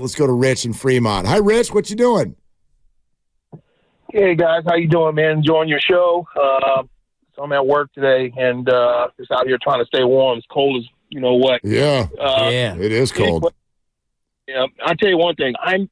Let's go to Rich in Fremont. Hi, Rich. What you doing? Hey, guys. How you doing, man? Enjoying your show. So I'm at work today, and just out here trying to stay warm. It's cold as you know what. Yeah. It is cold. Yeah, I'll tell you one thing. I'm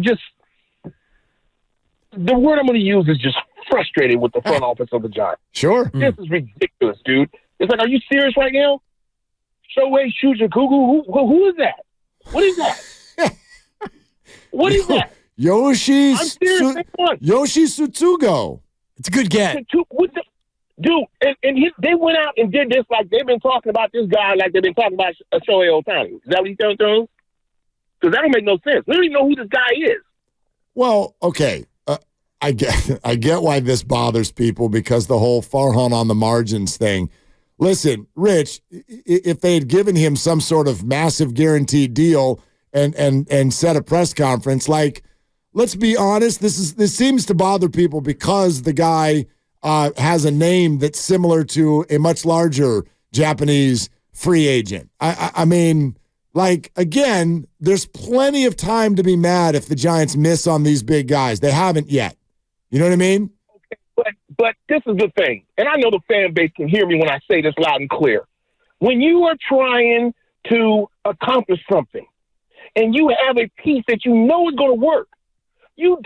just the word I'm going to use is just frustrated with the front office of the Giants. Sure. This is ridiculous, dude. It's like, are you serious right now? Shohei Shujakugu? Who is that? What is that? What is that? Yoshi Tsutsugo. It's a good get. Dude, they went out and did this like they've been talking about this guy like they've been talking about Shohei Ohtani. Is that what he's telling them? Because that don't make no sense. We don't even know who this guy is. Well, okay. I get why this bothers people because the whole Farhan on the margins thing. Listen, Rich, if they had given him some sort of massive guaranteed deal and set a press conference, like, let's be honest, this seems to bother people because the guy has a name that's similar to a much larger Japanese free agent. I mean, like, again, there's plenty of time to be mad if the Giants miss on these big guys. They haven't yet. You know what I mean? Okay, but this is the thing, and I know the fan base can hear me when I say this loud and clear. When you are trying to accomplish something and you have a piece that you know is going to work, you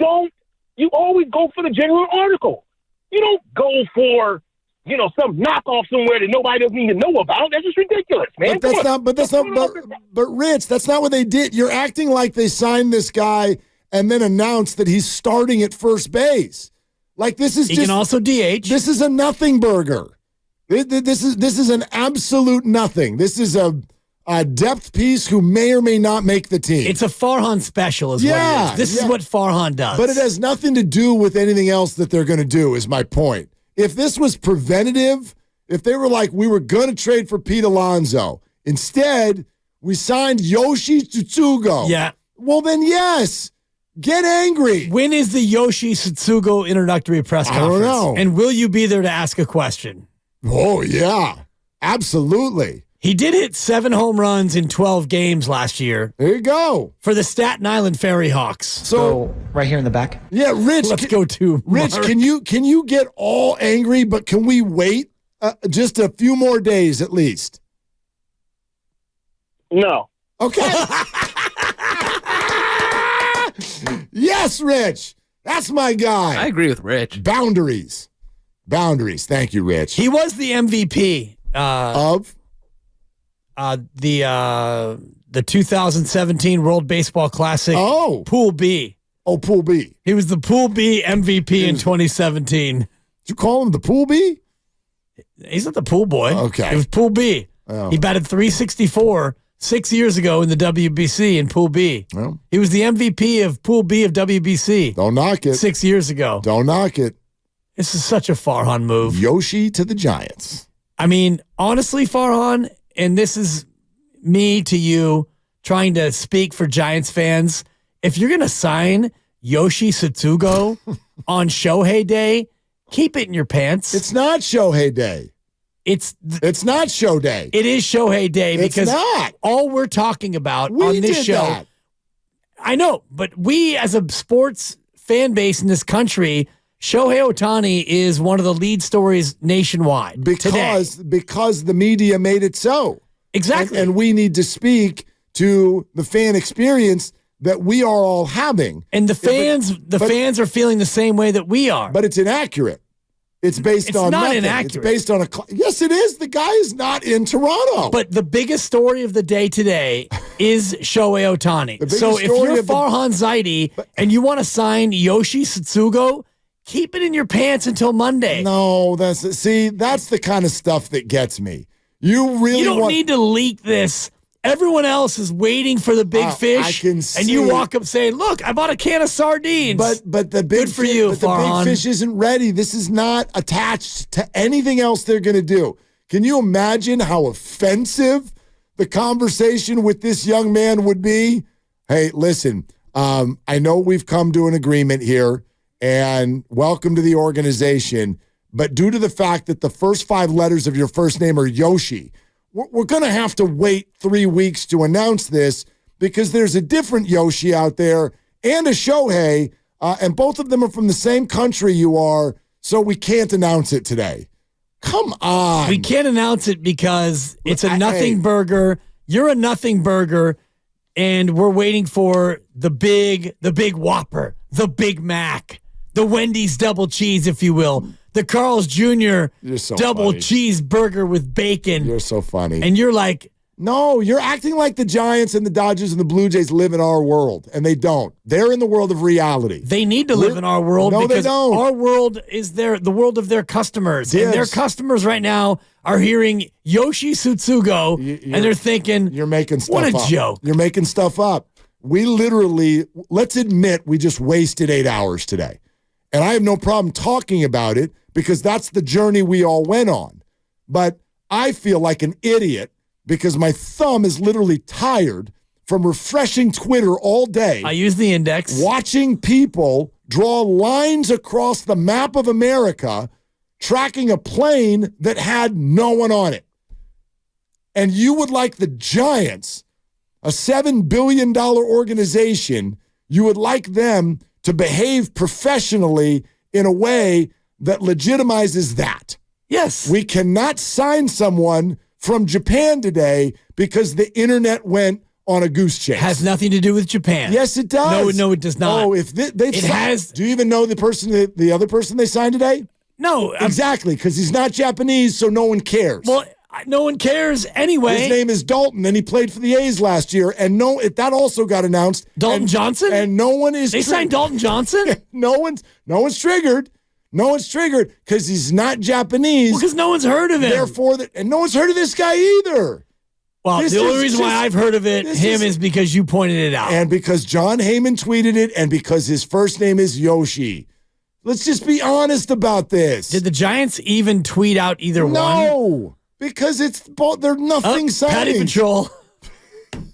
always go for the general article. You don't go for, some knockoff somewhere that nobody doesn't even know about. That's just ridiculous, man. But Rich, that's not what they did. You're acting like they signed this guy and then announced that he's starting at first base. Like, this is he can also DH. This is a nothing burger. This is an absolute nothing. This is a depth piece who may or may not make the team. It's a Farhan special is what it is. This is what Farhan does. But it has nothing to do with anything else that they're going to do, is my point. If this was preventative, if they were like, we were going to trade for Pete Alonso, instead, we signed Yoshi Tsutsugo. Yeah. Well, then, yes. Get angry. When is the Yoshi Tsutsugo introductory press conference? I don't know. And will you be there to ask a question? Oh, yeah. Absolutely. He did hit 7 home runs in 12 games last year. There you go. For the Staten Island Ferry Hawks. So right here in the back. Yeah, Rich. Let's go to Rich, Mark. can you get all angry, but can we wait just a few more days at least? No. Okay. Yes, Rich. That's my guy. I agree with Rich. Boundaries. Thank you, Rich. He was the MVP of the 2017 World Baseball Classic. Oh. Pool B. Oh, Pool B. He was the Pool B MVP in 2017. Did you call him the Pool B? He's not the Pool Boy. Okay. It was Pool B. Oh. He batted .364 6 years ago in the WBC in Pool B. Well, he was the MVP of Pool B of WBC. Don't knock it. 6 years ago. Don't knock it. This is such a Farhan move. Yoshi to the Giants. I mean, honestly, Farhan, and this is me to you trying to speak for Giants fans, if you're going to sign Yoshi Tsutsugo on Shohei Day, keep it in your pants. It's not Shohei Day. It's not show day. It is Shohei Day because not. All we're talking about on this show. That. I know, but we as a sports fan base in this country, Shohei Ohtani is one of the lead stories nationwide because the media made it so. Exactly. And we need to speak to the fan experience that we are all having. And the fans are feeling the same way that we are. But it's inaccurate. It's based on not nothing. inaccurate. It's based on yes, it is. The guy is not in Toronto. But the biggest story of the day today is Shohei Ohtani. So if you're Farhan Zaidi and you want to sign Yoshi Tsutsugo, keep it in your pants until Monday. No, that's the kind of stuff that gets me. You don't need to leak this. Everyone else is waiting for the big fish, and you walk up saying, "Look, I bought a can of sardines." But the big good for you, Farhan. The big fish isn't ready. This is not attached to anything else they're going to do. Can you imagine how offensive the conversation with this young man would be? Hey, listen, I know we've come to an agreement here, and welcome to the organization. But due to the fact that the first 5 letters of your first name are Yoshi, we're going to have to wait 3 weeks to announce this because there's a different Yoshi out there and a Shohei, and both of them are from the same country you are, so we can't announce it today. Come on. We can't announce it because it's a nothing burger. You're a nothing burger, and we're waiting for the big Whopper, the Big Mac, the Wendy's double cheese, if you will, the Carl's Jr. double cheeseburger with bacon. You're so funny. And you're like, no, you're acting like the Giants and the Dodgers and the Blue Jays live in our world, and they don't. They're in the world of reality. They need to live in our world because they don't. Our world is the world of their customers. Yes. And their customers right now are hearing Yoshi Tsutsugo, and they're thinking, you're making stuff up. What a joke. You're making stuff up. We literally, let's admit, we just wasted 8 hours today. And I have no problem talking about it because that's the journey we all went on. But I feel like an idiot because my thumb is literally tired from refreshing Twitter all day. I use the index. Watching people draw lines across the map of America, tracking a plane that had no one on it. And you would like the Giants, a $7 billion organization, you would like them to behave professionally in a way that legitimizes that. Yes. We cannot sign someone from Japan today because the internet went on a goose chase. Has nothing to do with Japan. Yes, it does. No, it does not. Oh, if they has. Do you even know the other person they signed today? No, exactly, because he's not Japanese, so no one cares. Well, no one cares anyway. His name is Dalton, and he played for the A's last year, and that also got announced. Dalton Johnson, and no one is. They signed Dalton Johnson. No one's triggered. No one's triggered because he's not Japanese. Because no one's heard of him. Therefore, and no one's heard of this guy either. Well, the only reason why I've heard of him is because you pointed it out. And because John Heyman tweeted it, and because his first name is Yoshi. Let's just be honest about this. Did the Giants even tweet out either one? No, because it's both. They're nothing signings. Patty Patrol.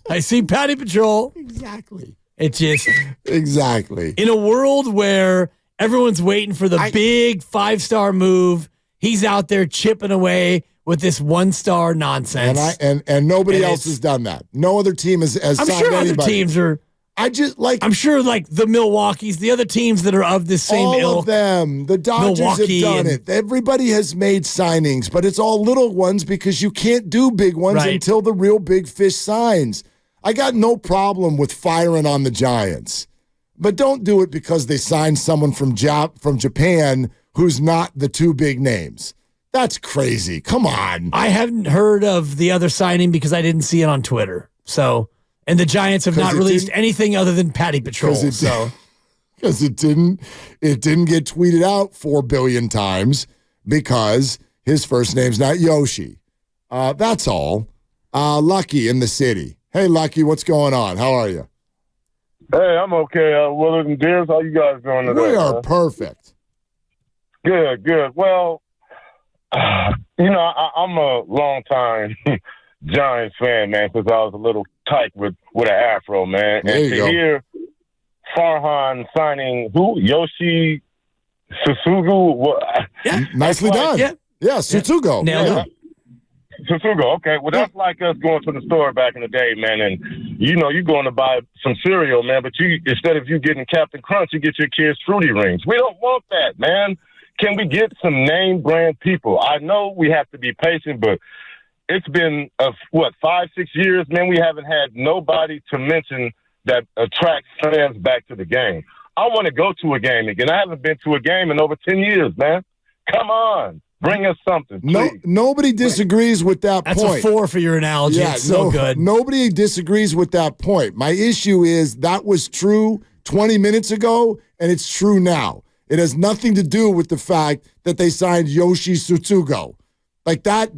I see Patty Patrol. Exactly. It just. Exactly. In a world where everyone's waiting for the big 5-star move, he's out there chipping away with this 1-star nonsense. And nobody else has done that. No other team has I'm signed sure anybody. Other teams are. I'm sure like the Milwaukee's, the other teams that are of the same ilk. All of them. The Dodgers Milwaukee have done it. Everybody has made signings, but it's all little ones because you can't do big ones until the real big fish signs. I got no problem with firing on the Giants, but don't do it because they signed someone from Japan who's not the two big names. That's crazy. Come on. I haven't heard of the other signing because I didn't see it on Twitter. So, and the Giants have not released anything other than Patty Patrol. Because it didn't get tweeted out 4 billion times because his first name's not Yoshi. That's all. Lucky in the city. Hey, Lucky, what's going on? How are you? Hey, I'm okay. Willard and Dibs, how you guys doing today? We are perfect. Good. Well, I'm a long-time Giants fan, man, because I was a little tight with an afro, man. There you go. Hear Farhan signing Yoshi Tsutsugo. Yeah, nicely done. Yeah, Tsutsugo. Nailed it. Tsutsugo, okay. Well, that's like us going to the store back in the day, man, and you're going to buy some cereal, man, but instead of you getting Captain Crunch, you get your kids Fruity Rings. We don't want that, man. Can we get some name brand people? I know we have to be patient, but it's been, 5-6 years, man, we haven't had nobody to mention that attracts fans back to the game. I want to go to a game again. I haven't been to a game in over 10 years, man. Come on. Bring us something, please. Nobody disagrees with that point. That's a 4 for your analogy. Yeah, it's so good. Nobody disagrees with that point. My issue is that was true 20 minutes ago, and it's true now. It has nothing to do with the fact that they signed Yoshi Tsutsugo. Like that,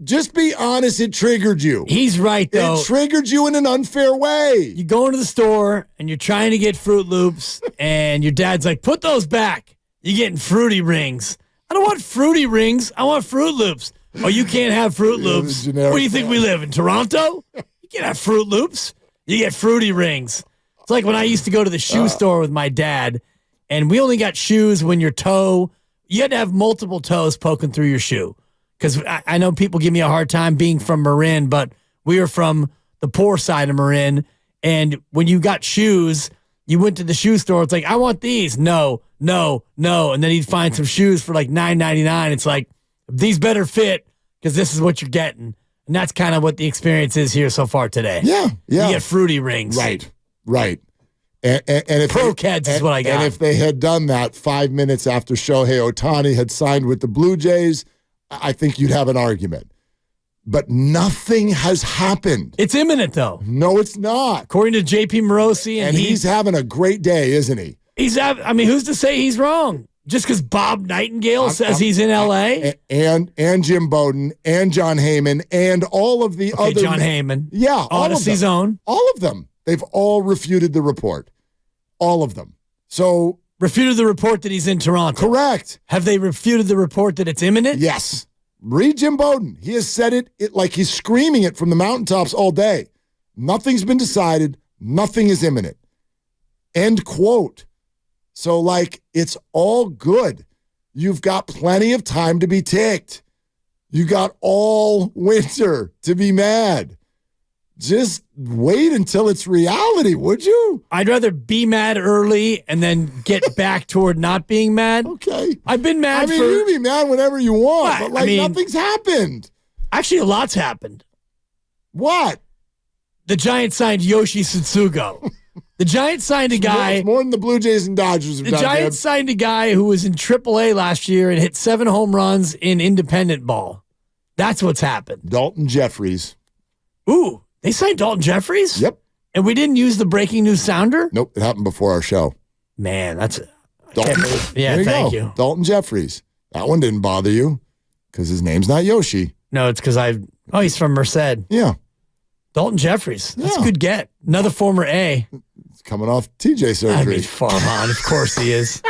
just be honest, it triggered you. He's right, though. It triggered you in an unfair way. You go into the store, and you're trying to get Fruit Loops, and your dad's like, put those back. You're getting Fruity Rings. I don't want Fruity Rings. I want Fruit Loops. Oh, you can't have Fruit Loops. Where do you think we live, in Toronto? You can't have Fruit Loops. You get Fruity Rings. It's like when I used to go to the shoe store with my dad, and we only got shoes when you had to have multiple toes poking through your shoe. Because I know people give me a hard time being from Marin, but we are from the poor side of Marin, And when you got shoes, you went to the shoe store. It's like, I want these. No. And then he'd find some shoes for like $9.99. It's like, these better fit because this is what you're getting. And that's kind of what the experience is here so far today. Yeah. You get fruity rings. Right. And if Pro Keds is what I got. And if they had done that 5 minutes after Shohei Ohtani had signed with the Blue Jays, I think you'd have an argument. But nothing has happened. It's imminent, though. No, it's not. According to JP Morosi. And he's having a great day, isn't he? Who's to say he's wrong? Just because Bob Nightingale says he's in L.A.? And Jim Bowden and John Heyman and all of the other... John Heyman. Yeah. Odyssey Zone. All of them. They've all refuted the report. All of them. So... Refuted the report that he's in Toronto. Correct. Have they refuted the report that it's imminent? Yes. Read Jim Bowden. He has said it like he's screaming it from the mountaintops all day. Nothing's been decided. Nothing is imminent. End quote. So, it's all good. You've got plenty of time to be ticked. You got all winter to be mad. Just wait until it's reality, would you? I'd rather be mad early and then get back toward not being mad. Okay. I've been mad you can be mad whenever you want, but nothing's happened. Actually, a lot's happened. What? The Giants signed Yoshi Tsutsugo. The Giants signed a guy. It's more than the Blue Jays and Dodgers have The done. Giants signed a guy who was in AAA last year and hit 7 home runs in independent ball. That's what's happened. Dalton Jeffries. Ooh, they signed Dalton Jeffries? Yep. And we didn't use the breaking news sounder? Nope, it happened before our show. Man, that's Dalton. Yeah, thank you. Dalton Jeffries. That one didn't bother you because his name's not Yoshi. No, it's because he's from Merced. Yeah. Dalton Jeffries. That's a good get. Another former A. He's coming off TJ surgery. Farhan, of course he is.